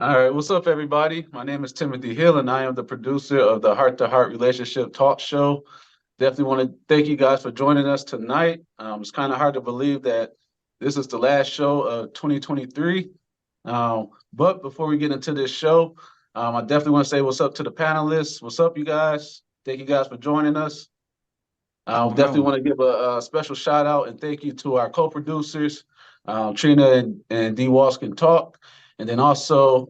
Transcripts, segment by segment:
All right, what's up, everybody? My name is Timothy Hill, and I am the producer of the Heart to Heart Relationship Talk Show. Definitely want to thank you guys for joining us tonight. It's kind of hard to believe that this is the last show of 2023. But before we get into this show, I definitely want to say what's up to the panelists. What's up, you guys? Thank you guys for joining us. Definitely want to give a special shout out and thank you to our co-producers, Trina and D. Walls Can Talk. And then also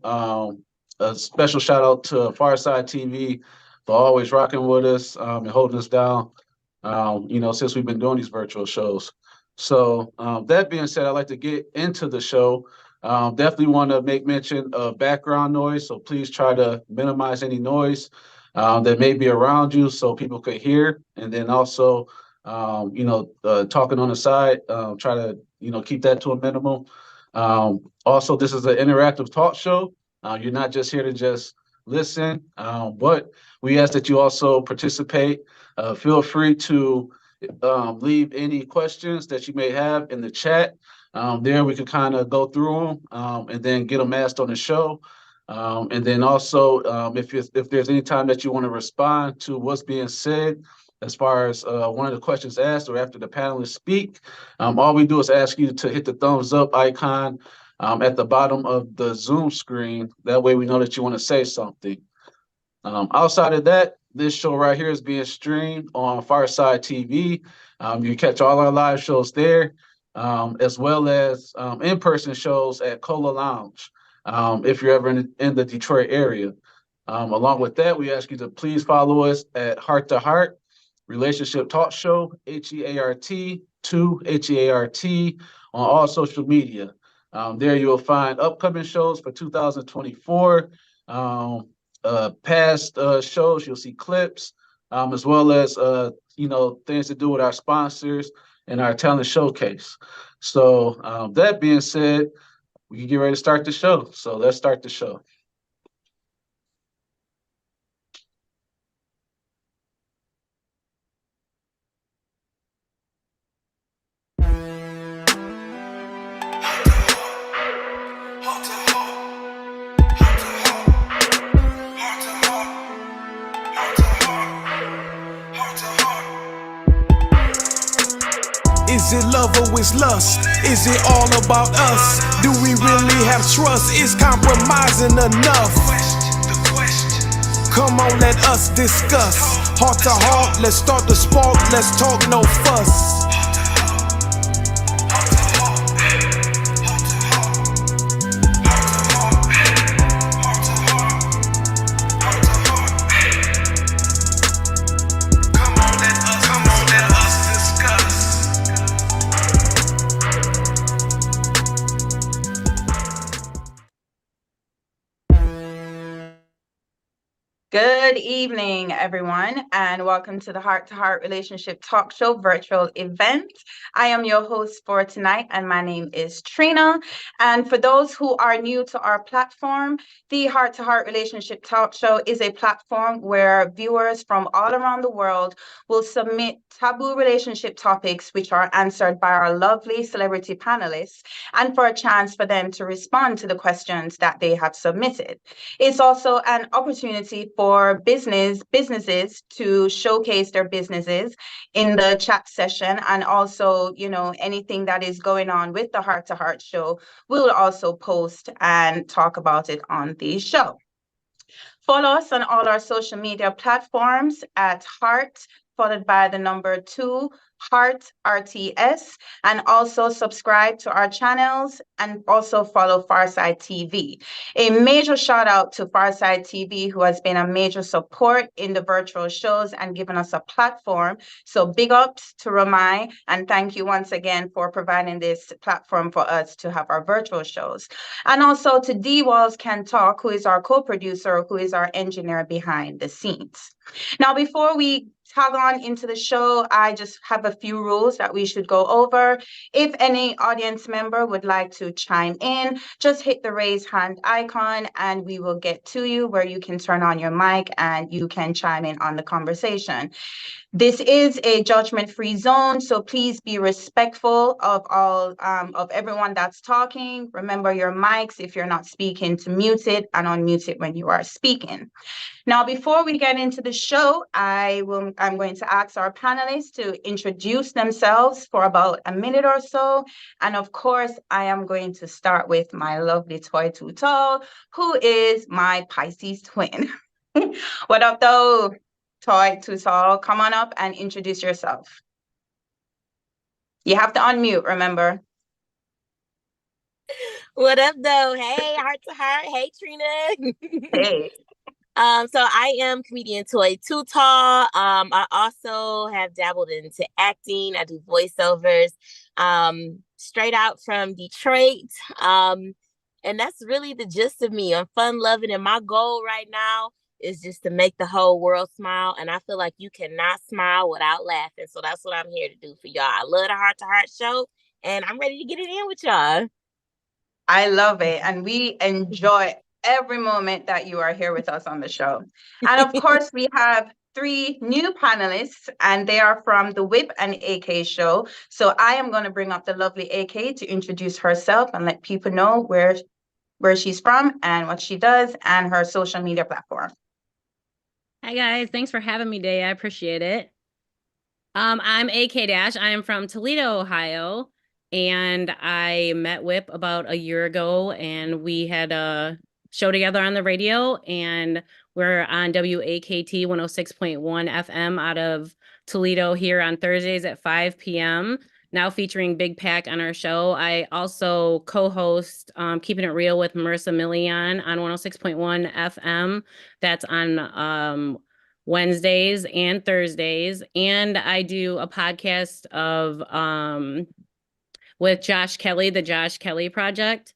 a special shout out to Pharcyde TV for always rocking with us and holding us down, since we've been doing these virtual shows. So that being said, I'd like to get into the show. Definitely want to make mention of background noise, so please try to minimize any noise that may be around you so people could hear. And then also, talking on the side, try to, keep that to a minimum. Also, this is an interactive talk show. You're not just here to just listen, but we ask that you also participate. Feel free to leave any questions that you may have in the chat. There we can kind of go through them and then get them asked on the show. And then also, if there's any time that you want to respond to what's being said, as far as one of the questions asked or after the panelists speak, all we do is ask you to hit the thumbs up icon at the bottom of the Zoom screen. That way we know that you want to say something. Outside of that, this show right here is being streamed on Pharcyde TV. You can catch all our live shows there, as well as in-person shows at Cola Lounge, if you're ever in the Detroit area. Along with that, we ask you to please follow us at Heart to Heart Relationship Talk Show, HEART, HEART, on all social media. There you will find upcoming shows for 2024, past shows. You'll see clips, as well as things to do with our sponsors and our talent showcase. So that being said, we can get ready to start the show. So let's start the show. Is it love or is lust? Is it all about us? Do we really have trust? Is compromising enough? Come on, let us discuss. Heart to heart, let's start the spark. Let's talk, no fuss. Good evening, everyone, and welcome to the Heart to Heart Relationship Talk Show virtual event. I am your host for tonight, and my name is Trina. And for those who are new to our platform, the Heart to Heart Relationship Talk Show is a platform where viewers from all around the world will submit taboo relationship topics, which are answered by our lovely celebrity panelists, and for a chance for them to respond to the questions that they have submitted. It's also an opportunity for businesses to showcase their businesses in the chat session, and also, anything that is going on with the Heart to Heart show, we'll also post and talk about it on the show. Follow us on all our social media platforms at Heart, followed by the number 2, Heart RTS, and also subscribe to our channels and also follow Pharcyde TV. A major shout out to Pharcyde TV, who has been a major support in the virtual shows and given us a platform. So big ups to Ramai, and thank you once again for providing this platform for us to have our virtual shows. And also to D. Walls Can Talk, who is our co-producer, who is our engineer behind the scenes. Now, before we tag on into the show, I just have a few rules that we should go over. If any audience member would like to chime in, just hit the raise hand icon and we will get to you, where you can turn on your mic and you can chime in on the conversation. This is a judgment-free zone, so please be respectful of all of everyone that's talking. Remember your mics, if you're not speaking, to mute it and unmute it when you are speaking. Now, before we get into the show, I'm going to ask our panelists to introduce themselves for about a minute or so. And of course, I am going to start with my lovely Toy Too Tall, who is my Pisces twin. What up, though? Toy Too Tall, come on up and introduce yourself. You have to unmute, remember. What up, though? Hey, heart to heart. Hey, Trina. Hey. So I am comedian Toy Too Tall. I also have dabbled into acting. I do voiceovers. Straight out from Detroit. And that's really the gist of me. I'm fun loving, and my goal right now is just to make the whole world smile. And I feel like you cannot smile without laughing. So that's what I'm here to do for y'all. I love the Heart to Heart show, and I'm ready to get it in with y'all. I love it. And we enjoy every moment that you are here with us on the show. And of course, we have 3 new panelists, and they are from the Whip and AK show. So I am going to bring up the lovely AK to introduce herself and let people know where she's from and what she does and her social media platform. Hi guys, thanks for having me today. I appreciate it. I'm AK Dash. I am from Toledo, Ohio, and I met Whip about a year ago, and we had a show together on the radio, and we're on WAKT 106.1 FM out of Toledo here on Thursdays at 5 p.m. Now featuring Big Pack on our show. I also co-host Keeping It Real with Marissa Millian on 106.1 FM. That's on Wednesdays and Thursdays. And I do a podcast of with Josh Kelly, the Josh Kelly Project.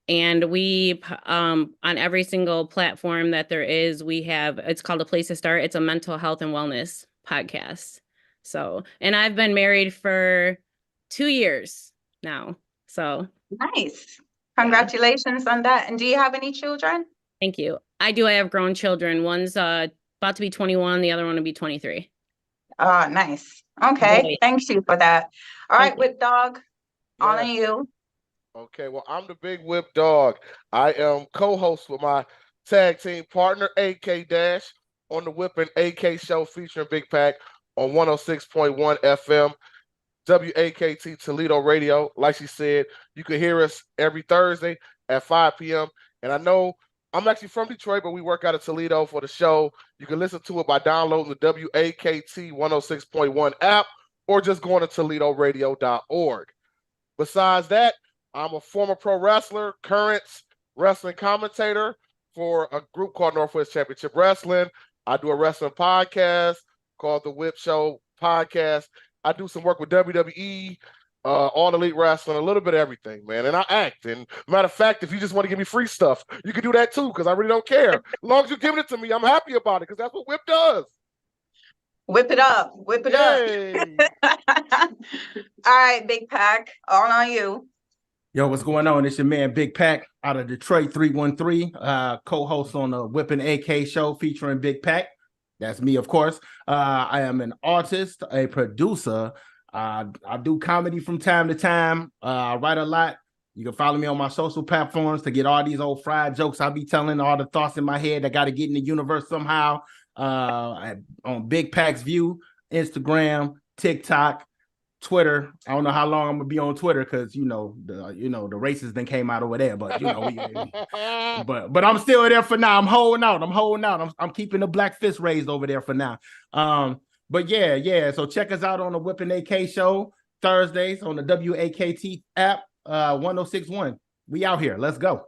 And we, on every single platform that there is, we have, it's called A Place to Start. It's a mental health and wellness podcast. So, and I've been married for 2 years now. So nice. Congratulations on that. And do you have any children? Thank you. I do. I have grown children. One's about to be 21. The other one will be 23. Oh, nice. Okay. Boy. Thank you for that. All right, Whip Dog, on Yes. you. Okay, well, I'm the Big Whip Dog. I am co-host with my tag team partner, AK Dash, on the Whip and AK show featuring Big Pack on 106.1 FM, WAKT Toledo Radio. Like she said, you can hear us every Thursday at 5 p.m. And I know I'm actually from Detroit, but we work out of Toledo for the show. You can listen to it by downloading the WAKT 106.1 app or just going to toledoradio.org. Besides that, I'm a former pro wrestler, current wrestling commentator for a group called Northwest Championship Wrestling. I do a wrestling podcast called The Whip Show Podcast. I do some work with WWE, All Elite Wrestling, a little bit of everything, man. And I act. And matter of fact, if you just want to give me free stuff, you can do that too, because I really don't care. As long as you're giving it to me, I'm happy about it, because that's what Whip does. Whip it up. Whip it up. All right, Big Pack, all on you. Yo, what's going on? It's your man Big Pack out of Detroit 313, co-host on the Whippin' AK show featuring Big Pack. That's me, of course. I am an artist, a producer. I do comedy from time to time. I write a lot. You can follow me on my social platforms to get all these old fried jokes I be telling, all the thoughts in my head that got to get in the universe somehow. On bigpaksview, Instagram, TikTok, Twitter. I don't know how long I'm gonna be on Twitter because the racists then came out over there, but but I'm still there for now. I'm holding out. I'm keeping the black fist raised over there for now. But yeah. So check us out on the Whippin' AK show Thursdays on the WAKT app 1061. We out here. Let's go.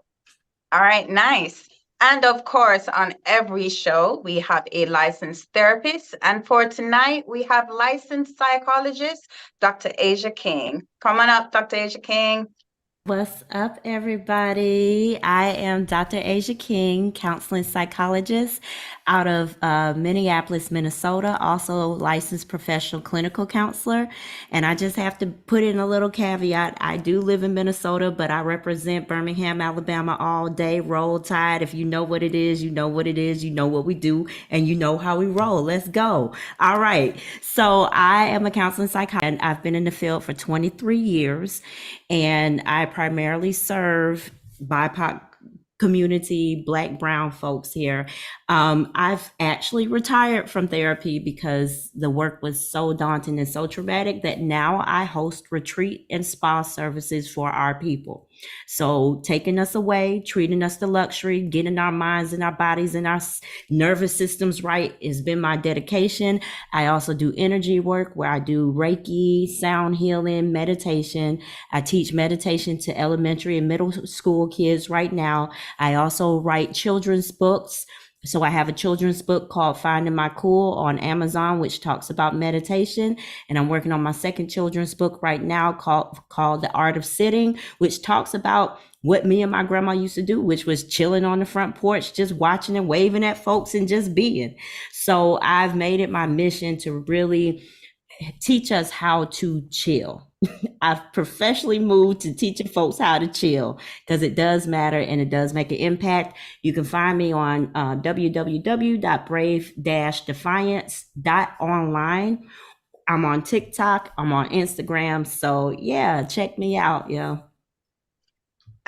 All right, nice. And of course, on every show, we have a licensed therapist. And for tonight, we have licensed psychologist, Dr. Asia King. Come on up, Dr. Asia King. What's up, everybody? I am Dr. Asia King, counseling psychologist out of Minneapolis, Minnesota, also licensed professional clinical counselor. And I just have to put in a little caveat. I do live in Minnesota, but I represent Birmingham, Alabama all day. Roll Tide. If you know what it is, you know what it is, you know what we do, and you know how we roll. Let's go. All right. So I am a counseling psychologist, and I've been in the field for 23 years. And I primarily serve BIPOC community, Black, brown folks here. I've actually retired from therapy because the work was so daunting and so traumatic that now I host retreat and spa services for our people. So taking us away, treating us to luxury, getting our minds and our bodies and our nervous systems right has been my dedication. I also do energy work where I do Reiki, sound healing, meditation. I teach meditation to elementary and middle school kids right now. I also write children's books. So I have a children's book called Finding My Cool on Amazon, which talks about meditation. And I'm working on my second children's book right now called The Art of Sitting, which talks about what me and my grandma used to do, which was chilling on the front porch, just watching and waving at folks and just being. So I've made it my mission to really teach us how to chill. I've professionally moved to teaching folks how to chill because it does matter and it does make an impact. You can find me on www.brave-defiance.online. I'm on TikTok. I'm on Instagram. So yeah, check me out. Yeah.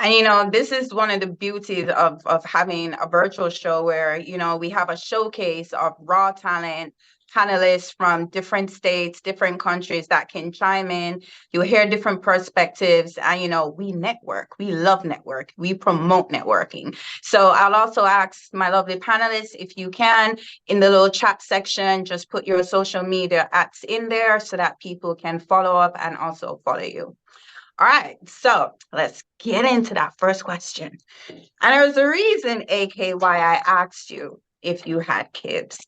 And this is one of the beauties of having a virtual show where, we have a showcase of raw talent, panelists from different states, different countries that can chime in. You'll hear different perspectives. And, we network. We love network. We promote networking. So I'll also ask my lovely panelists, if you can, in the little chat section, just put your social media @ in there so that people can follow up and also follow you. All right, so let's get into that first question. And there's a reason, AK, why I asked you if you had kids.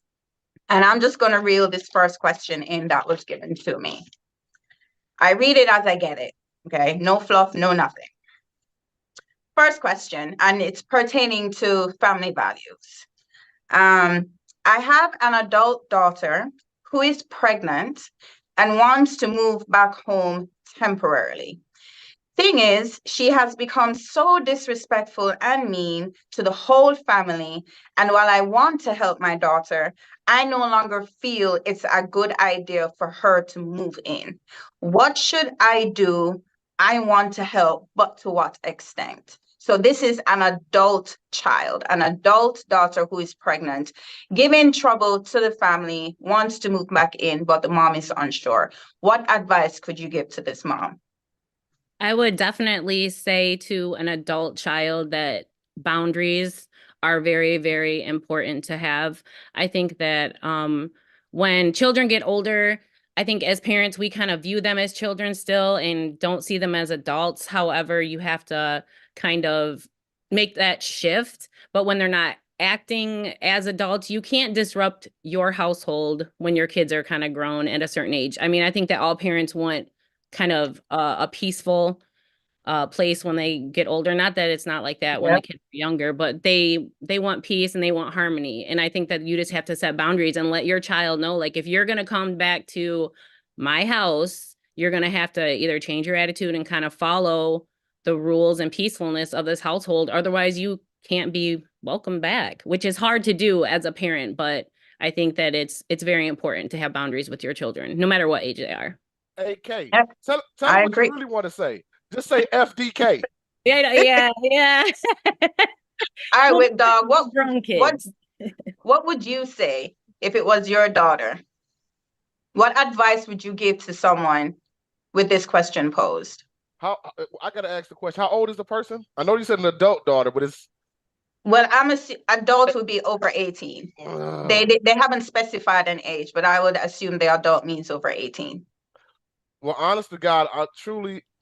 And I'm just going to reel this first question in that was given to me. I read it as I get it, okay? No fluff, no nothing. First question, and it's pertaining to family values. I have an adult daughter who is pregnant and wants to move back home temporarily. Thing is, she has become so disrespectful and mean to the whole family. And while I want to help my daughter, I no longer feel it's a good idea for her to move in. What should I do? I want to help, but to what extent? So this is an adult child, an adult daughter who is pregnant, giving trouble to the family, wants to move back in, but the mom is unsure. What advice could you give to this mom? I would definitely say to an adult child that boundaries are very, very important to have. I think that when children get older, I think as parents, we kind of view them as children still and don't see them as adults. However, you have to kind of make that shift. But when they're not acting as adults, you can't disrupt your household when your kids are kind of grown at a certain age. I mean, I think that all parents want kind of a peaceful place when they get older. Not that it's not like that when the kids are younger, but they want peace and they want harmony. And I think that you just have to set boundaries and let your child know, like, if you're going to come back to my house, you're going to have to either change your attitude and kind of follow the rules and peacefulness of this household. Otherwise, you can't be welcome back, which is hard to do as a parent. But I think that it's very important to have boundaries with your children, no matter what age they are. AK, tell me what you really want to say. Just say FDK. Yeah. All right, Whip Dog, what would you say if it was your daughter? What advice would you give to someone with this question posed? I gotta ask the question. How old is the person? I know you said an adult daughter, but it's... Well, adults would be over 18. They haven't specified an age, but I would assume the adult means over 18. Well, honest to God, I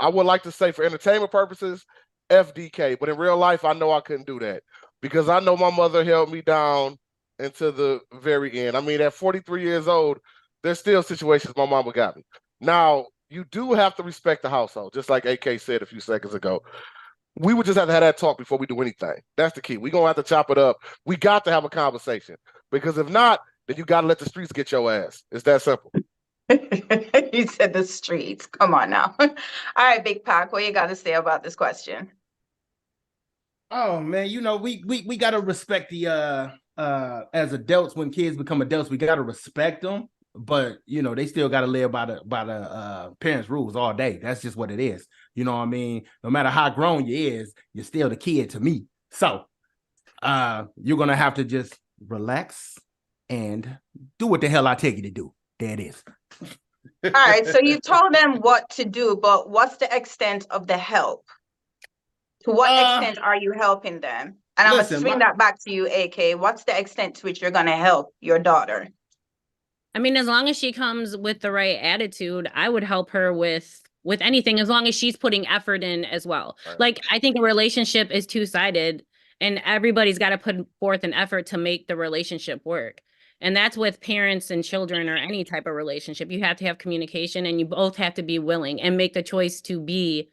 would like to say for entertainment purposes, FDK. But in real life, I know I couldn't do that because I know my mother held me down until the very end. I mean, at 43 years old, there's still situations my mama got me. Now, you do have to respect the household, just like AK said a few seconds ago. We would just have to have that talk before we do anything. That's the key. We're going to have to chop it up. We got to have a conversation, because if not, then you got to let the streets get your ass. It's that simple. You said the streets. Come on now. All right, Big Pac, what you got to say about this question? Oh man, we gotta respect the as adults, when kids become adults, we gotta respect them. But they still gotta live by the parents' rules all day. That's just what it is. You know what I mean? No matter how grown you is, you're still the kid to me. So you're gonna have to just relax and do what the hell I tell you to do. There it is. All right, so you told them what to do, but what's the extent of the help? To what extent are you helping them? And I'm going to swing that back to you, AK. What's the extent to which you're going to help your daughter? I mean, as long as she comes with the right attitude, I would help her with anything, as long as she's putting effort in as well. Right. Like, I think a relationship is two-sided, and everybody's got to put forth an effort to make the relationship work. And that's with parents and children, or any type of relationship. You have to have communication, and you both have to be willing and make the choice to be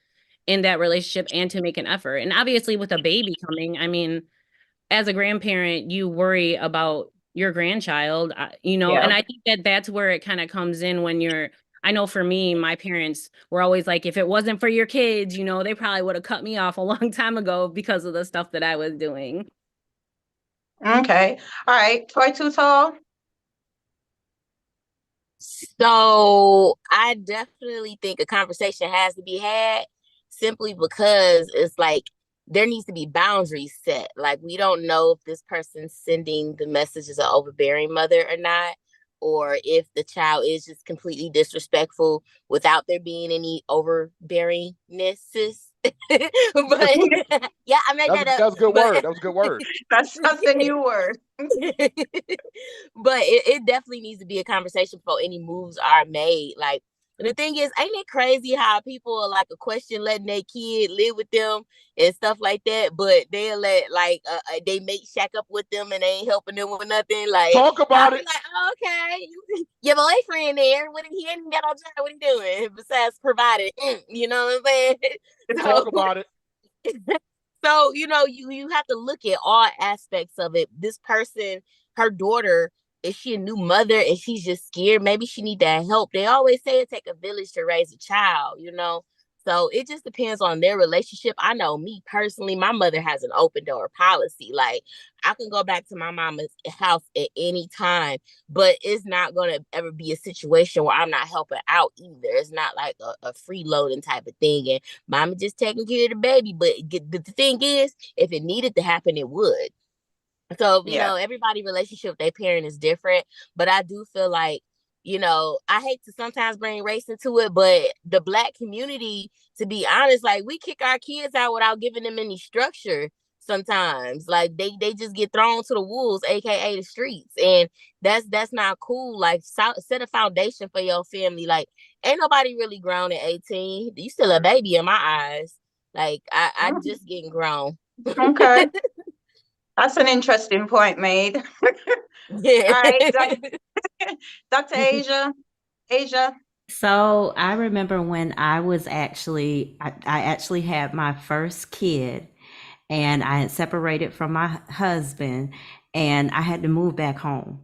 in that relationship and to make an effort. And obviously with a baby coming, I mean, as a grandparent, you worry about your grandchild, and I think that's where it kind of comes in when I know for me, my parents were always like, if it wasn't for your kids, they probably would have cut me off a long time ago because of the stuff that I was doing. Okay. All right. Toy Too Tall. So I definitely think a conversation has to be had, simply because it's like there needs to be boundaries set. Like, we don't know if this person sending the message is an overbearing mother or not, or if the child is just completely disrespectful without there being any overbearingness. But yeah, I made that up. That was a good word. That was a good word. That's a new word. But it definitely needs to be a conversation before any moves are made. Like, the thing is, ain't it crazy how people are like a question letting their kid live with them and stuff like that, but they'll let they mate shack up with them and they ain't helping them with nothing. Like, talk about it. Like, oh, okay, your boyfriend there, he ain't got no job. What he doing besides providing? You know what I'm saying? Talk about it. So you have to look at all aspects of it. This person, her daughter, is she a new mother and she's just scared? Maybe she need that help. They always say it take a village to raise a child, So it just depends on their relationship. I know me personally, my mother has an open door policy. Like, I can go back to my mama's house at any time, but it's not going to ever be a situation where I'm not helping out either. It's not like a freeloading type of thing. And mama just taking care of the baby. But the thing is, if it needed to happen, it would. So, everybody's relationship with their parent is different, but I do feel like, I hate to sometimes bring race into it, but the Black community, to be honest, like, we kick our kids out without giving them any structure sometimes. Like, they just get thrown to the wolves, aka the streets, and that's not cool. Like, set a foundation for your family. Like, ain't nobody really grown at 18. You still a baby in my eyes. Like, I'm just getting grown. Okay. That's an interesting point made. Yeah. All right, Dr. Asia. So I remember when I was I actually had my first kid, and I had separated from my husband, and I had to move back home.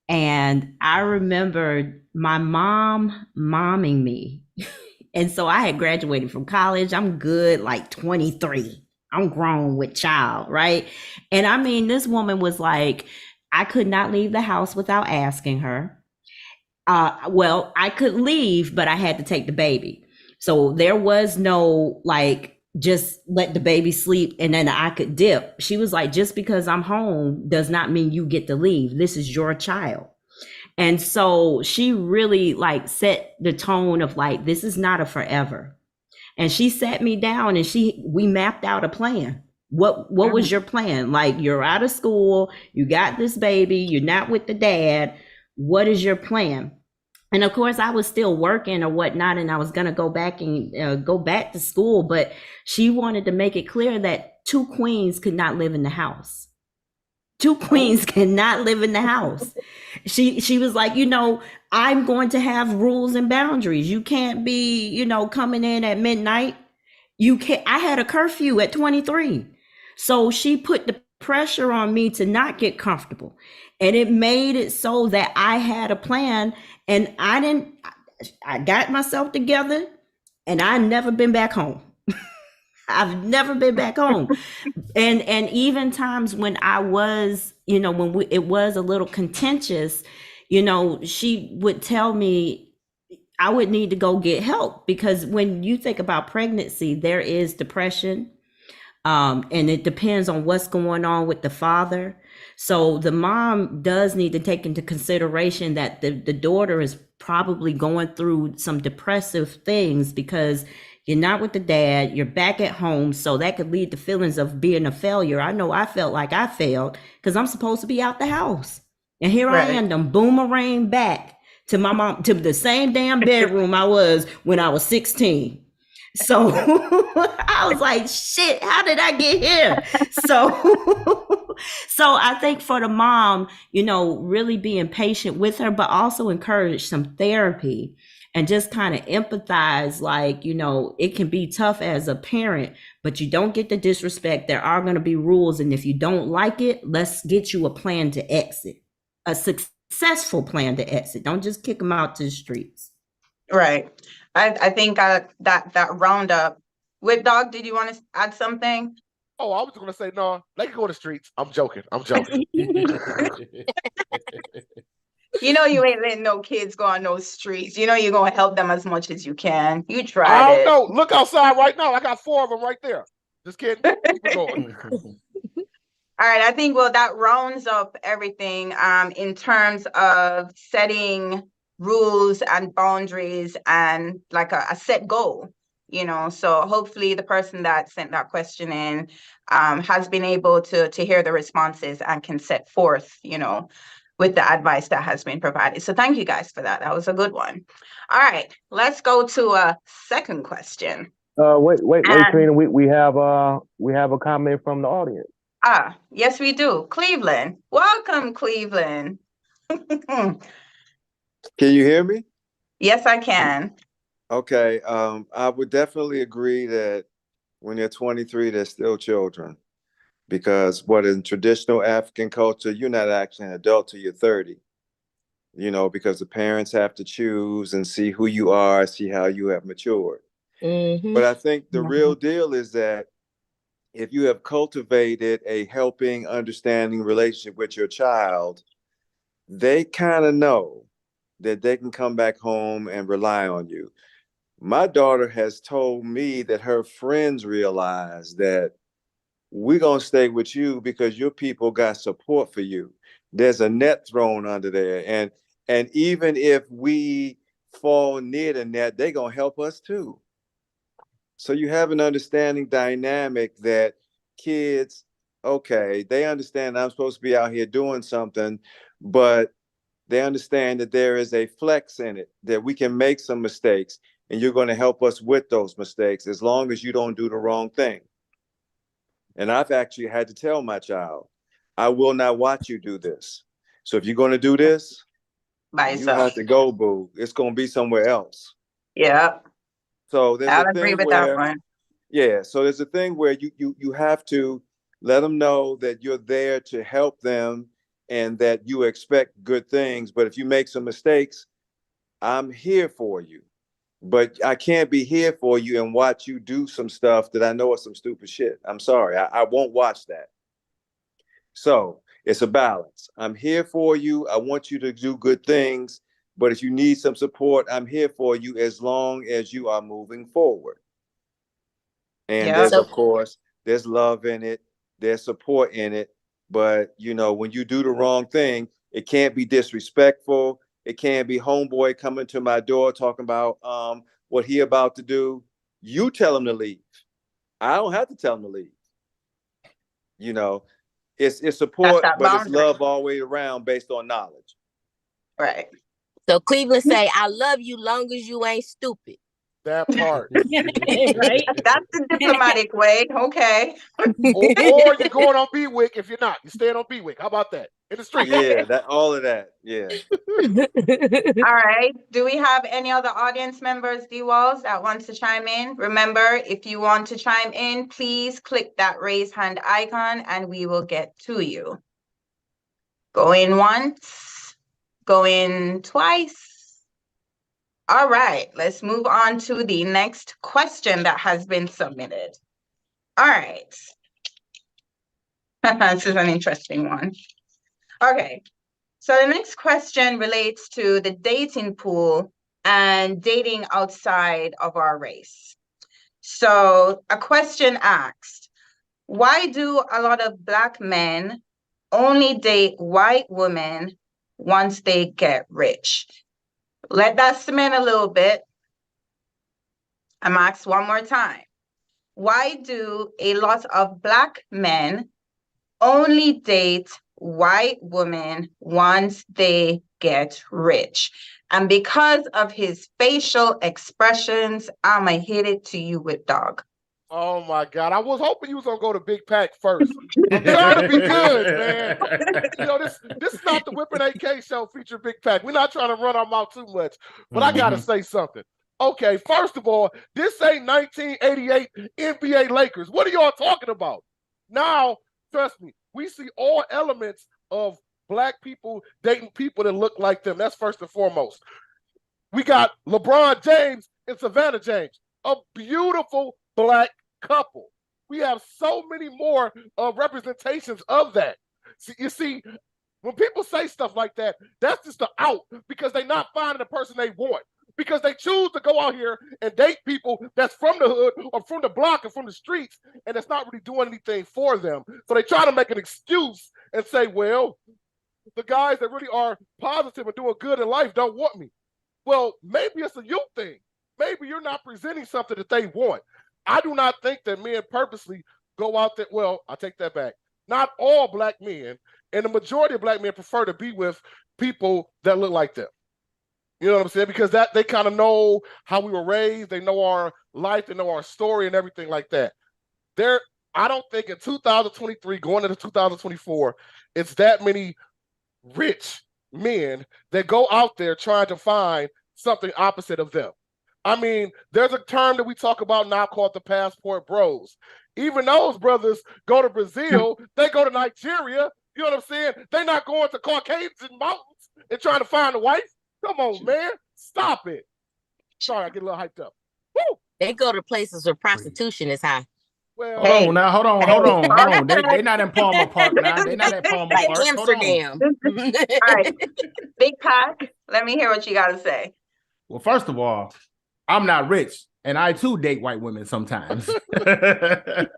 And I remember my mom momming me. And so I had graduated from college. I'm good, like 23. I'm grown with child, right? And I mean, this woman was like, I could not leave the house without asking her. Well, I could leave, but I had to take the baby. So there was no like, just let the baby sleep and then I could dip. She was like, just because I'm home does not mean you get to leave. This is your child. And so she really like set the tone of like, this is not a forever. And she sat me down and we mapped out a plan. What was your plan? Like, you're out of school, you got this baby, you're not with the dad. What is your plan? And of course, I was still working or whatnot, and I was going to go back to school. But she wanted to make it clear that two queens could not live in the house. two queens cannot live in the house. She was like, I'm going to have rules and boundaries. You can't be, coming in at midnight. You can't. I had a curfew at 23. So she put the pressure on me to not get comfortable. And it made it so that I had a plan, and I got myself together, and I never been back home. I've never been back home. And even times when I was, it was a little contentious, she would tell me I would need to go get help, because when you think about pregnancy, there is depression. And it depends on what's going on with the father. So the mom does need to take into consideration that the daughter is probably going through some depressive things, because you're not with the dad, you're back at home. So that could lead to feelings of being a failure. I know I felt like I failed because I'm supposed to be out the house. And here I am, them boomerang back to my mom, to the same damn bedroom I was when I was 16. So I was like, shit, how did I get here? So I think for the mom, really being patient with her, but also encourage some therapy and just kind of empathize. Like, it can be tough as a parent, but you don't get the disrespect. There are going to be rules. And if you don't like it, let's get you a plan to exit, a successful plan to exit. Don't just kick them out to the streets. Right. I think that roundup. Whip Dog, did you want to add something? Oh, I was going to say, no, they can go to the streets. I'm joking. You ain't letting no kids go on those streets. You're going to help them as much as you can. You I tried it. don't know. Look outside right now. I got 4 of them right there. Just kidding. Keep it going. All right. I think, that rounds up everything in terms of setting rules and boundaries and like a set goal. So hopefully the person that sent that question in has been able to hear the responses and can set forth, with the advice that has been provided. So thank you guys for that. That was a good one. All right, let's go to a second question. Wait, Trina. We have a comment from the audience. Yes, we do. Cleveland. Welcome, Cleveland. Can you hear me? Yes, I can. Okay. I would definitely agree that when they're 23, they're still children, because in traditional African culture, you're not actually an adult till you're 30, because the parents have to choose and see who you are, see how you have matured. Mm-hmm. But I think the real deal is that if you have cultivated a helping, understanding relationship with your child, they kind of know that they can come back home and rely on you. My daughter has told me that her friends realize that we're going to stay with you because your people got support for you. There's a net thrown under there. And even if we fall near the net, they're going to help us too. So you have an understanding dynamic that kids, okay, they understand I'm supposed to be out here doing something, but they understand that there is a flex in it, that we can make some mistakes, and you're going to help us with those mistakes as long as you don't do the wrong thing. And I've actually had to tell my child, I will not watch you do this. So if you're going to do this, you have to go, boo. It's going to be somewhere else. Yeah. So there's I'll agree with that one. Yeah. So there's a thing where you have to let them know that you're there to help them and that you expect good things. But if you make some mistakes, I'm here for you. But I can't be here for you and watch you do some stuff that I know is some stupid shit. I'm sorry. I won't watch that. So it's a balance. I'm here for you. I want you to do good things. But if you need some support, I'm here for you as long as you are moving forward. And of course, there's love in it. There's support in it. But, when you do the wrong thing, it can't be disrespectful. It can't be homeboy coming to my door talking about what he about to do. You tell him to leave. I don't have to tell him to leave. It's support, but it's love all the way around based on knowledge. Right. So Cleveland say, I love you long as you ain't stupid. That part. Right? That's the diplomatic way. Okay. Or you're going on B-Wick if you're not. You're staying on B-Wick. How about that? In the street. Yeah, that all of that. Yeah. All right. Do we have any other audience members, D-Walls, that wants to chime in? Remember, if you want to chime in, please click that raise hand icon and we will get to you. Going once, going twice. All right, let's move on to the next question that has been submitted. All right. This is an interesting one. Okay. So the next question relates to the dating pool and dating outside of our race. So a question asked, why do a lot of Black men only date white women once they get rich? Let that cement a little bit. I'm asked one more time. Why do a lot of Black men only date white women once they get rich? And because of his facial expressions, I'ma hit it to you with dog. Oh my God. I was hoping you was gonna go to Big Pack first. I'm trying to be good, man. You know, this is not the Whipping AK show featuring Big Pack. We're not trying to run our mouth too much, but I gotta say something. Okay, first of all, this ain't 1988 NBA Lakers. What are y'all talking about? Now, trust me, we see all elements of Black people dating people that look like them. That's first and foremost. We got LeBron James and Savannah James, a beautiful Black couple. We have so many more representations of that. You see, when people say stuff like that, that's just the out because they're not finding the person they want. Because they choose to go out here and date people that's from the hood or from the block or from the streets, and it's not really doing anything for them. So they try to make an excuse and say, well, the guys that really are positive and doing good in life don't want me. Well, maybe it's a you thing. Maybe you're not presenting something that they want. I do not think that men purposely go out there. Well, I take that back. Not all Black men, and the majority of Black men prefer to be with people that look like them. You know what I'm saying? Because that they kind of know how we were raised. They know our life. They know our story and everything like that. I don't think in 2023, going into 2024, it's that many rich men that go out there trying to find something opposite of them. I mean, there's a term that we talk about now called the passport bros. Even those brothers go to Brazil, they go to Nigeria. You know what I'm saying? They're not going to Caucasian mountains and trying to find a wife. Come on, man. Stop it. Sorry, I get a little hyped up. Woo! They go to places where prostitution is high. Well, Hold on. They not in Palmer Park now. They not in Palmer Like Park. Amsterdam. All right. Big Pack, let me hear what you got to say. Well, first of all, I'm not rich, and I too date white women sometimes. But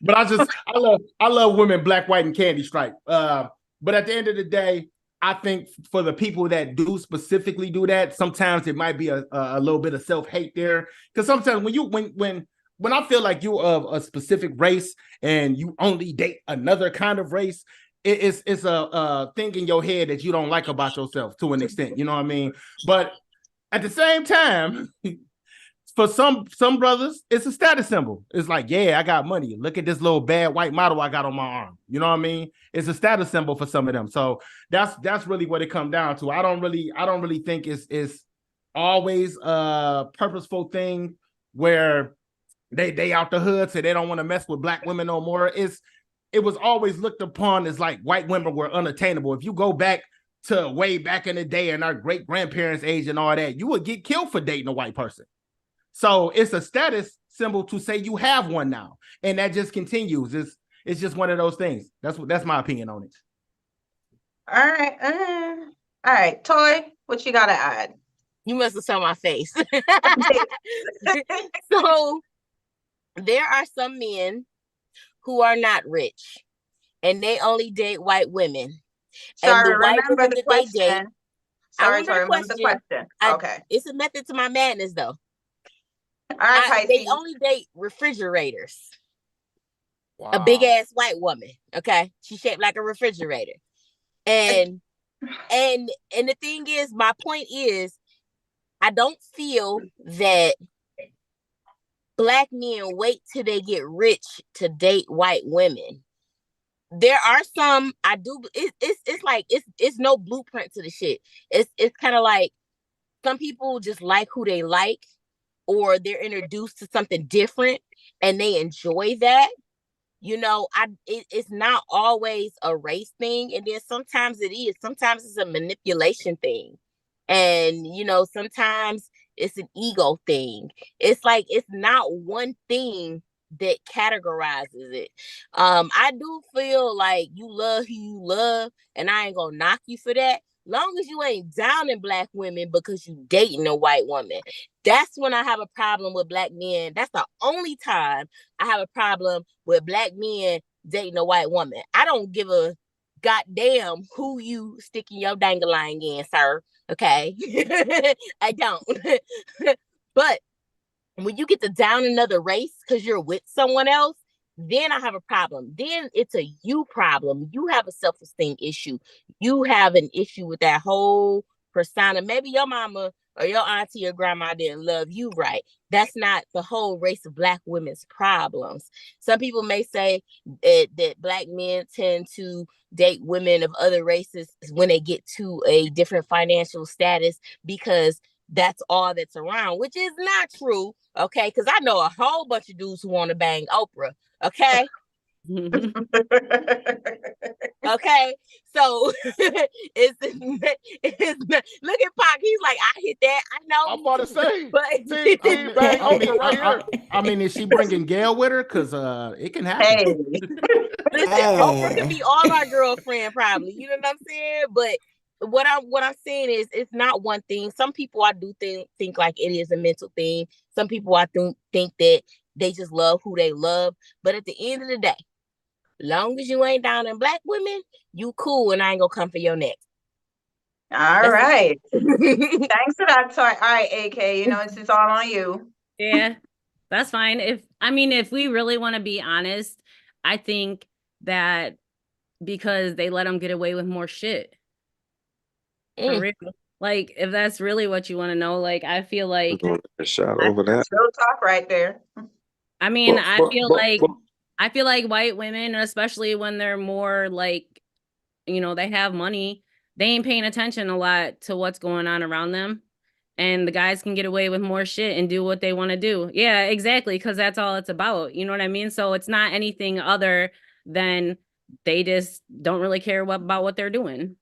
I love women, black, white, and candy stripe. But at the end of the day, I think for the people that do specifically do that, sometimes it might be a little bit of self-hate there. Because sometimes when I feel like you're of a specific race and you only date another kind of race, it's a thing in your head that you don't like about yourself to an extent. You know what I mean? But at the same time, for some brothers, it's a status symbol. It's like, yeah, I got money. Look at this little bad white model I got on my arm. You know what I mean? It's a status symbol for some of them. So that's really what it comes down to. I don't really think it's always a purposeful thing where they out the hood, so they don't want to mess with black women no more. It was always looked upon as like white women were unattainable. If you go back to way back in the day and our great grandparents' age and all that, you would get killed for dating a white person. So it's a status symbol to say you have one now, and that just continues. It's just one of those things. That's my opinion on it. All right, Toy, what you gotta add? You must have saw my face. So there are some men who are not rich, and they only date white women. Sorry, and the white remember women the that they date. question. Sorry, remember the question. Okay. It's a method to my madness, though. All right, they only date refrigerators. wow. A big ass white woman. Okay, she's shaped like a refrigerator, and the thing is, my point is, I don't feel that Black men wait till they get rich to date white women. There are some, I do, it's like, it's no blueprint to the shit. It's kind of like some people just like who they like, or they're introduced to something different and they enjoy that. You know, it's not always a race thing. And then sometimes it is. Sometimes it's a manipulation thing. And, you know, sometimes it's an ego thing. It's like, it's not one thing that categorizes it. I do feel like you love who you love, and I ain't gonna knock you for that. Long as you ain't downing Black women because you dating a white woman. That's when I have a problem with Black men. That's the only time I have a problem with Black men dating a white woman. I don't give a goddamn who you sticking your dangling in, sir. Okay. I don't. But when you get to down another race because you're with someone else, then I have a problem. Then it's a you problem. You have a self-esteem issue. You have an issue with that whole persona. Maybe your mama or your auntie or grandma didn't love you right. That's not the whole race of Black women's problems. Some people may say that Black men tend to date women of other races when they get to a different financial status because that's all that's around, which is not true. Okay, because I know a whole bunch of dudes who want to bang Oprah. Okay. Okay, so it's look at Pac. He's like, I hit that. I know. I'm about to say, but see, bang Oprah right here. I mean, is she bringing Gail with her? Because it can happen. Hey. Listen, Oprah could be all our girlfriend, probably. You know what I'm saying? But what I'm saying is, it's not one thing. Some people I do think like it is a mental thing. Some people I think that they just love who they love. But at the end of the day, long as you ain't down in Black women, you cool, and I ain't gonna come for your neck. All right. Thanks for that. All right, AK. You know, it's just all on you. Yeah, that's fine. If we really want to be honest, I think that because they let them get away with more shit. For real. Like, if that's really what you want to know, like, I feel like a shot over that. Real talk right there. I mean, I feel like white women, especially when they're more like, you know, they have money, they ain't paying attention a lot to what's going on around them. And the guys can get away with more shit and do what they want to do. Yeah, exactly. Because that's all it's about. You know what I mean? So it's not anything other than they just don't really care about what they're doing.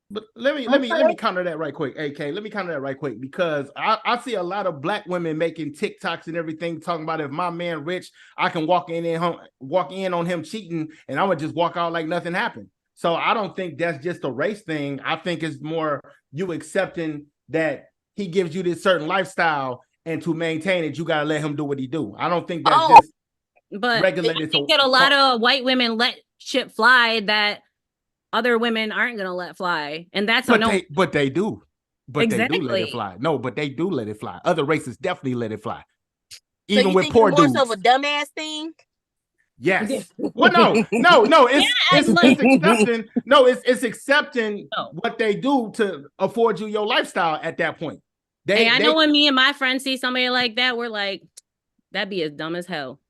But let me counter that right quick, AK. Let me counter that right quick, because I see a lot of Black women making TikToks and everything talking about, if my man rich, I can walk in on him cheating and I'm gonna just walk out like nothing happened. So I don't think that's just a race thing. I think it's more you accepting that he gives you this certain lifestyle, and to maintain it, you gotta let him do what he do. I don't think that's just regulated. I think that a lot of white women let shit fly that other women aren't gonna let fly, and that's but they do. But exactly. They do let it fly. No, but they do let it fly. Other races definitely let it fly. So even with poor dudes. More so of a dumbass thing. Yes. Well, no. It's accepting. No, it's accepting what they do to afford you your lifestyle at that point. I know when me and my friends see somebody like that, we're like, that'd be as dumb as hell.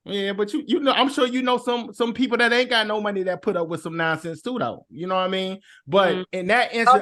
Yeah, but you know, I'm sure you know some people that ain't got no money that put up with some nonsense too, though. You know what I mean? But in that instance,